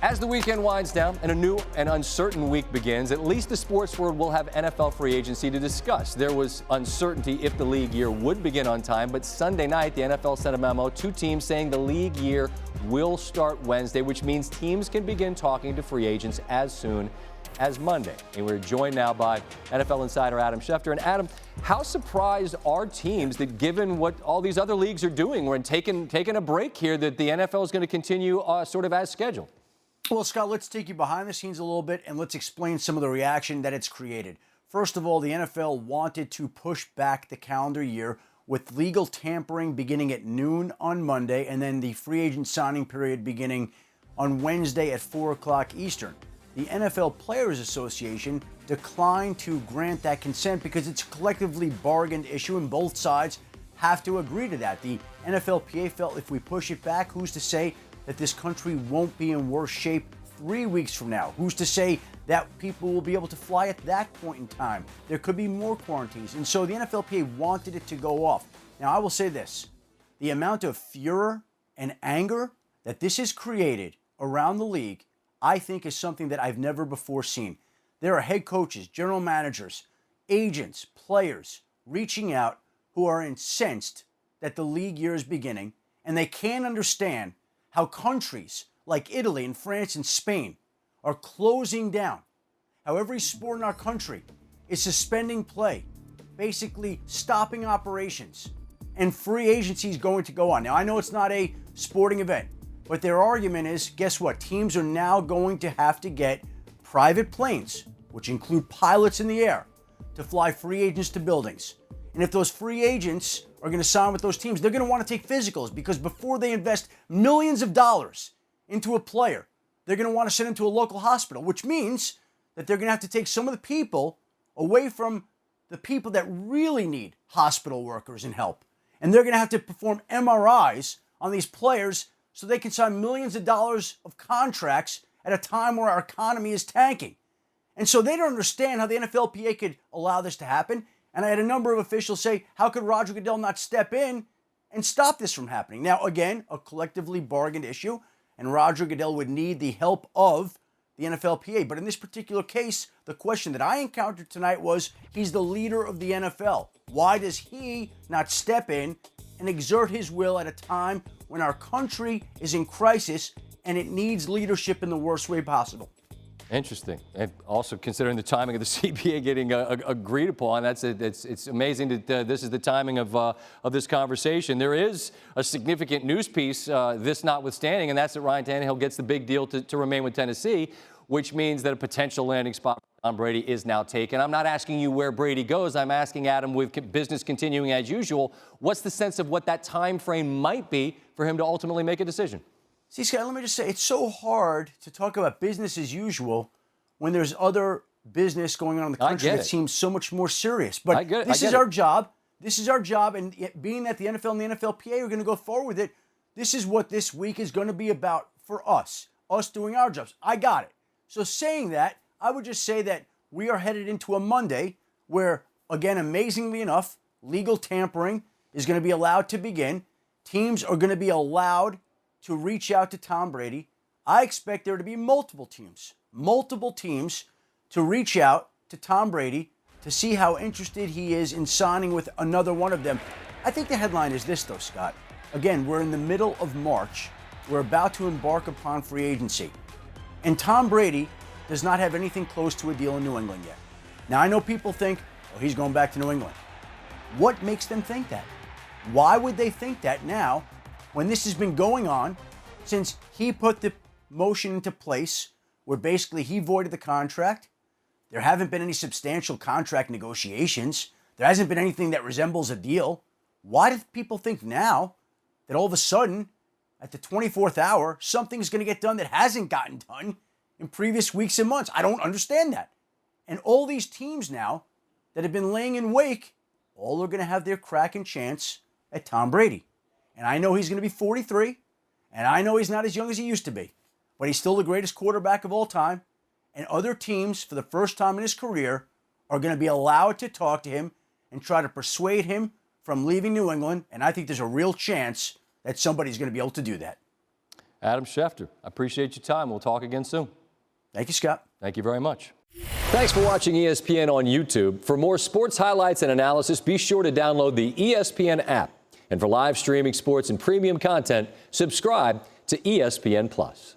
As the weekend winds down and a new and uncertain week begins, at least the sports world will have NFL free agency to discuss. There was uncertainty if the league year would begin on time, but Sunday night the NFL sent a memo to teams saying the league year will start Wednesday, which means teams can begin talking to free agents as soon as Monday. And we're joined now by NFL insider Adam Schefter. And Adam, how surprised are teams that, given what all these other leagues are doing, we're taking a break here, that the NFL is going to continue sort of as scheduled? Well, Scott, let's take you behind the scenes a little bit and let's explain some of the reaction that it's created. First of all, the NFL wanted to push back the calendar year with legal tampering beginning at noon on Monday and then the free agent signing period beginning on Wednesday at 4 o'clock Eastern. The NFL Players Association declined to grant that consent because it's a collectively bargained issue and both sides have to agree to that. The NFLPA felt if we push it back, who's to say that this country won't be in worse shape 3 weeks from now? Who's to say that people will be able to fly at that point in time? There could be more quarantines. And so the NFLPA wanted it to go off. Now, I will say this. The amount of furor and anger that this has created around the league, I think, is something that I've never before seen. There are head coaches, general managers, agents, players reaching out who are incensed that the league year is beginning, and they can't understand how countries like Italy and France and Spain are closing down, how every sport in our country is suspending play, basically stopping operations, and free agency is going to go on. Now, I know it's not a sporting event, but their argument is, guess what? Teams are now going to have to get private planes, which include pilots in the air, to fly free agents to buildings. And if those free agents are going to sign with those teams, they're going to want to take physicals, because before they invest millions of dollars into a player, they're going to want to send him to a local hospital, which means that they're going to have to take some of the people away from the people that really need hospital workers and help. And they're going to have to perform MRIs on these players so they can sign millions of dollars of contracts at a time where our economy is tanking. And so they don't understand how the NFLPA could allow this to happen. And I had a number of officials say, how could Roger Goodell not step in and stop this from happening? Now, again, a collectively bargained issue, and Roger Goodell would need the help of the NFLPA. But in this particular case, the question that I encountered tonight was, he's the leader of the NFL. Why does he not step in and exert his will at a time when our country is in crisis and it needs leadership in the worst way possible? Interesting. And also considering the timing of the CBA getting agreed upon, it's amazing that this is the timing of this conversation. There is a significant news piece, this notwithstanding, and that's that Ryan Tannehill gets the big deal to remain with Tennessee, which means that a potential landing spot for Tom Brady is now taken. I'm not asking you where Brady goes. I'm asking Adam, with business continuing as usual, what's the sense of what that time frame might be for him to ultimately make a decision? See, Scott, let me just say, it's so hard to talk about business as usual when there's other business going on in the country that seems so much more serious. But this is our job. This is our job. And being that the NFL and the NFLPA are going to go forward with it, this is what this week is going to be about for us doing our jobs. I got it. So saying that, I would just say that we are headed into a Monday where, again, amazingly enough, legal tampering is going to be allowed to begin. Teams are going to be allowed to reach out to Tom Brady. I expect there to be multiple teams to reach out to Tom Brady to see how interested he is in signing with another one of them. I think the headline is this, though, Scott. Again, we're in the middle of March. We're about to embark upon free agency. And Tom Brady does not have anything close to a deal in New England yet. Now, I know people think, oh, he's going back to New England. What makes them think that? Why would they think that now, when this has been going on since he put the motion into place where basically he voided the contract? There haven't been any substantial contract negotiations. There hasn't been anything that resembles a deal. Why do people think now that all of a sudden, at the 24th hour, something's going to get done that hasn't gotten done in previous weeks and months? I don't understand that. And all these teams now that have been laying in wake, all are going to have their crack and chance at Tom Brady. And I know he's going to be 43, and I know he's not as young as he used to be, but he's still the greatest quarterback of all time. And other teams, for the first time in his career, are going to be allowed to talk to him and try to persuade him from leaving New England. And I think there's a real chance that somebody's going to be able to do that. Adam Schefter, I appreciate your time. We'll talk again soon. Thank you, Scott. Thank you very much. Thanks for watching ESPN on YouTube. For more sports highlights and analysis, be sure to download the ESPN app. And for live streaming sports and premium content, subscribe to ESPN+.